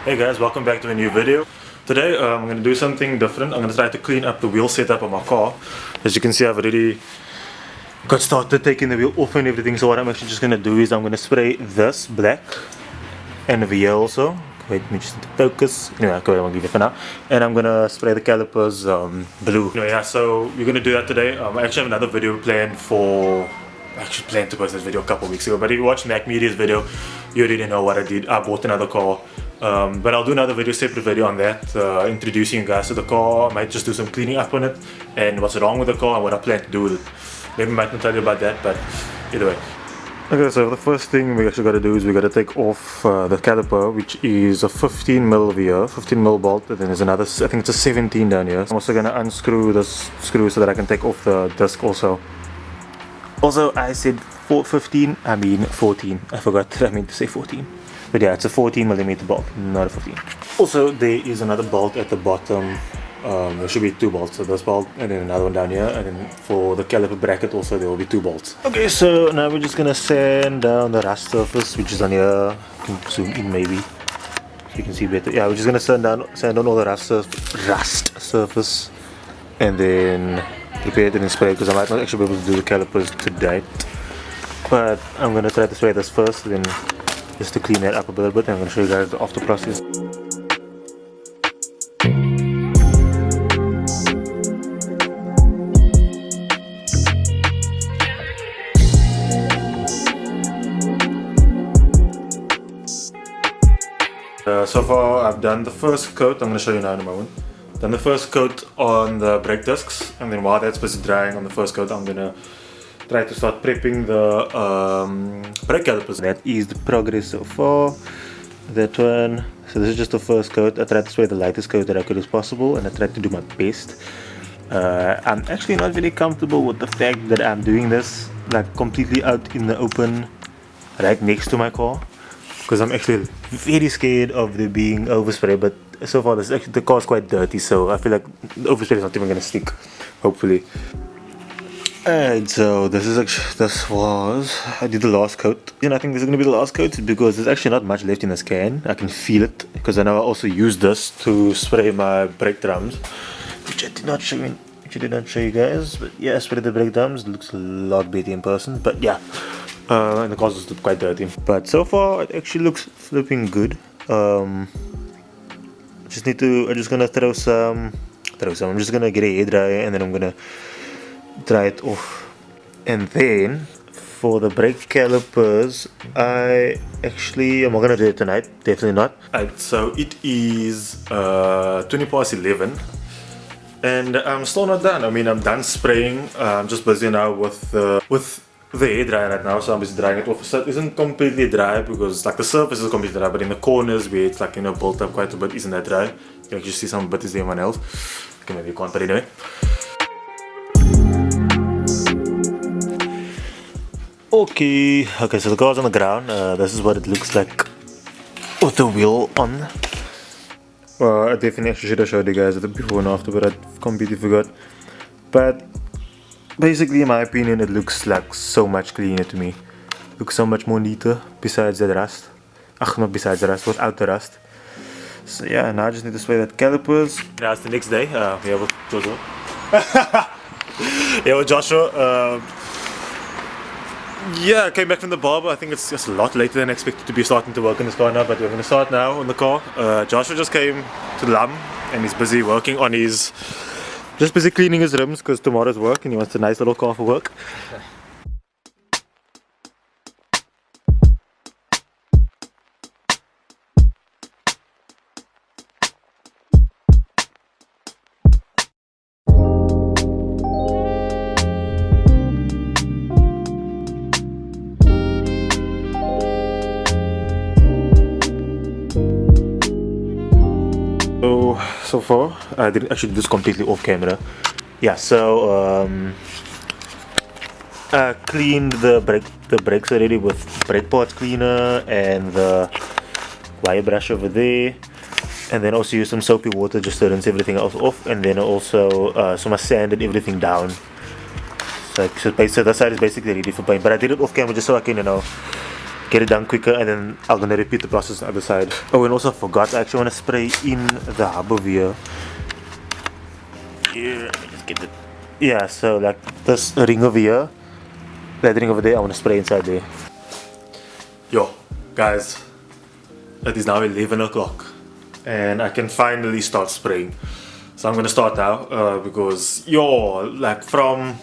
Hey guys, welcome back to a new video. Today I'm going to do something different. I'm going to try to clean up the wheel setup of my car. As you can see, I've already got started taking the wheel off and everything. So what I'm actually just going to do is I'm going to spray this black and over here also. Wait, let me just focus. Anyway, okay, I'll leave it for now. And I'm going to spray the calipers blue. Anyway, yeah, so we're going to do that today. I actually have another video planned for... I actually planned to post this video a couple weeks ago, but if you watched Macmedia's video, you already know what I did. I bought another car, but I'll do another video, separate video on that, introducing you guys to the car. I might just do some cleaning up on it, and what's wrong with the car, and what I plan to do with it. Maybe I might not tell you about that, but either way. Okay, so the first thing we actually got to do is we got to take off the caliper, which is a 15mm over here, 15mm bolt, and then there's another, I think it's a 17 down here. I'm also going to unscrew this screw so that I can take off the disc also. Also, I said 15, I mean 14. I forgot that I meant to say 14. But yeah, it's a 14mm bolt, not a 15. Also, there is another bolt at the bottom. There should be 2 bolts. So this bolt and then another one down here. And then for the caliper bracket also there will be 2 bolts. Okay, so now we're just gonna sand down the rust surface, which is on here. You can zoom in maybe, so you can see better. Yeah, we're just gonna sand down all the rust surface. And then prepare it and spray, because I might not actually be able to do the calipers today, but I'm going to try to spray this first, then just to clean that up a little bit, and I'm going to show you guys the after process. So far I've done the first coat. I'm going to show you now in a moment. Done the first coat on the brake discs, and then while that's busy drying on the first coat, I'm gonna try to start prepping the brake calipers. That is the progress so far. That one. So this is just the first coat. I tried to spray the lightest coat that I could as possible, and I tried to do my best. I'm actually not very comfortable with the fact that I'm doing this like completely out in the open, right next to my car, because I'm actually very scared of there being overspray. But so far this actually, the car is quite dirty, so I feel like the overspray is not even gonna stick, hopefully. Alright, so this was, I did the last coat, and I think this is gonna be the last coat because there's actually not much left in this can. I can feel it, because I know I also used this to spray my brake drums, which I did not show you guys. But yeah, I sprayed the brake drums. It looks a lot better in person, but yeah. And the cars look quite dirty, but so far it actually looks flipping good. I'm just gonna throw some. I'm just gonna get a hairdryer and then I'm gonna dry it off. And then for the brake calipers, I'm not gonna do it tonight, definitely not. So it is 20 past 11 and I'm still not done. I mean, I'm done spraying. I'm just busy now with the hairdryer right now, so I'm just drying it off. So it isn't completely dry because like the surface is completely dry, but in the corners where it's like, you know, built up quite a bit, isn't that dry. You can actually see some bit is there one else. Okay, maybe you can't, but anyway. Okay, so the car's on the ground. This is what it looks like with the wheel on. I definitely actually should have showed you guys the before and after, but I completely forgot. But basically, in my opinion, it looks like so much cleaner to me. It looks so much more neater, besides the rust. Not besides the rust, without the rust. So yeah, now I just need to spray that calipers. Now it's the next day. Yeah, with Joshua. Yeah, with Joshua. Yeah, I came back from the barber. I think it's just a lot later than expected to be starting to work on this car now, but we're going to start now on the car. Joshua just came to Lam and he's busy working on his... Just busy cleaning his rims because tomorrow's work and he wants a nice little car for work. So far, I didn't actually do this completely off camera. Yeah, so I cleaned the brakes already with brake parts cleaner and the wire brush over there, and then also used some soapy water just to rinse everything else off, and then also I sanded everything down. So this side is basically ready for paint, but I did it off camera just so I can, you know, get it done quicker, and then I'm gonna repeat the process on the other side. Oh, and also I forgot, I actually want to spray in the hub over here. Here, let me just get it. Yeah, so like this ring over here, that ring over there, I want to spray inside there. Yo, guys, it is now 11 o'clock and I can finally start spraying. So I'm gonna start now because yo, like from,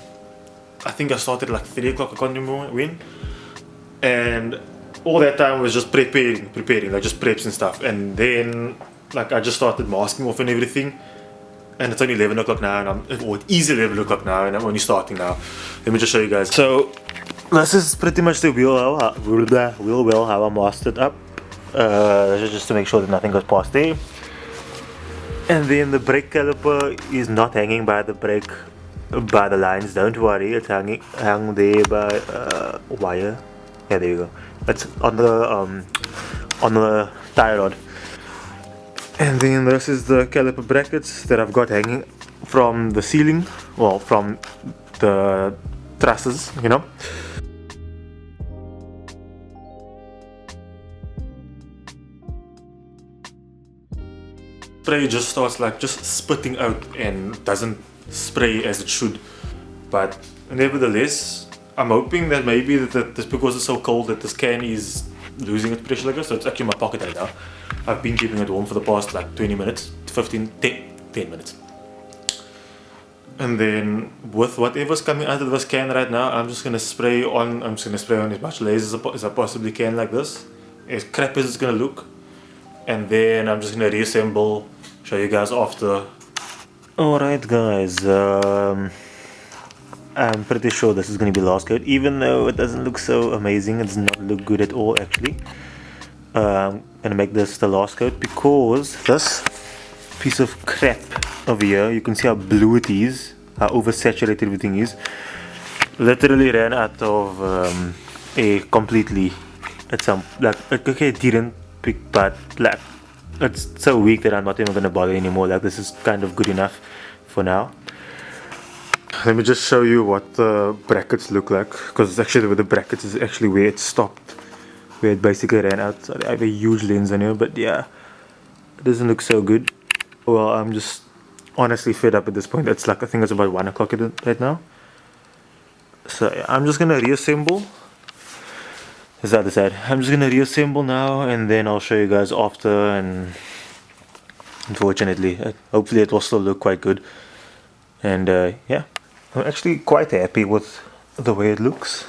I think I started like 3 o'clock, I can't remember when, and all that time was just preparing, like just preps and stuff, and then like I just started masking off and everything, and it's only 11 o'clock now, and it is 11 o'clock now, and I'm only starting now. Let me just show you guys. So this is pretty much the wheel well how I masked it up, just to make sure that nothing goes past there. And then the brake caliper is not hanging by the brake, by the lines, don't worry, it's hung there by wire. Yeah, there you go. It's on the tie rod. And then this is the caliper brackets that I've got hanging from the ceiling, well, from the trusses, you know. Spray just starts like just spitting out and doesn't spray as it should, but nevertheless I'm hoping that maybe that this, because it's so cold, that this can is losing its pressure like this. So it's actually in my pocket right now. I've been keeping it warm for the past like 20 minutes, 10 minutes. And then with whatever's coming out of this can right now, I'm just gonna spray on as much laser as I possibly can, like this, as crap as it's gonna look. And then I'm just gonna reassemble, show you guys after. Alright guys, I'm pretty sure this is gonna be last coat, even though it doesn't look so amazing. It does not look good at all actually. I'm gonna make this the last coat because this piece of crap over here, you can see how blue it is, how oversaturated everything is. Literally ran out of air completely at some, like, okay, it didn't, but like it's so weak that I'm not even gonna bother anymore. Like, this is kind of good enough for now. Let me just show you what the brackets look like, because it's actually where the brackets is actually where it stopped, where it basically ran out. So I have a huge lens on here, but yeah, it doesn't look so good. Well, I'm just honestly fed up at this point. It's like, I think it's about 1 o'clock right now. So yeah, I'm just gonna reassemble. This is the other side. I'm just gonna reassemble now, and then I'll show you guys after. And unfortunately, hopefully it will still look quite good. And yeah, I'm actually quite happy with the way it looks,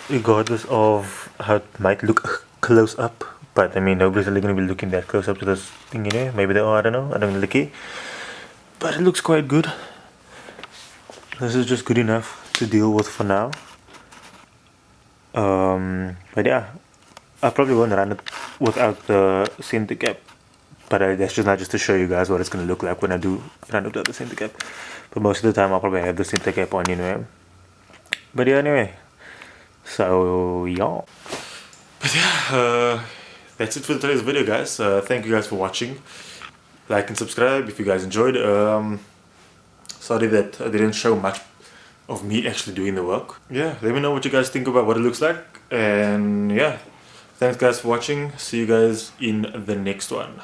regardless of how it might look close up. But I mean, nobody's really gonna be looking that close up to this thing, you know. Maybe they are, I don't know, I don't really care. But it looks quite good. This is just good enough to deal with for now. But yeah, I probably won't run it without the center cap, but that's just not just to show you guys what it's gonna look like when I do run it without the center cap. But most of the time I'll probably have the center cap on, you know. But yeah, anyway, so yeah. But yeah, that's it for today's video, guys. Thank you guys for watching. Like and subscribe if you guys enjoyed. Sorry that I didn't show much of me actually doing the work. Yeah, let me know what you guys think about what it looks like. And yeah, thanks guys for watching. See you guys in the next one.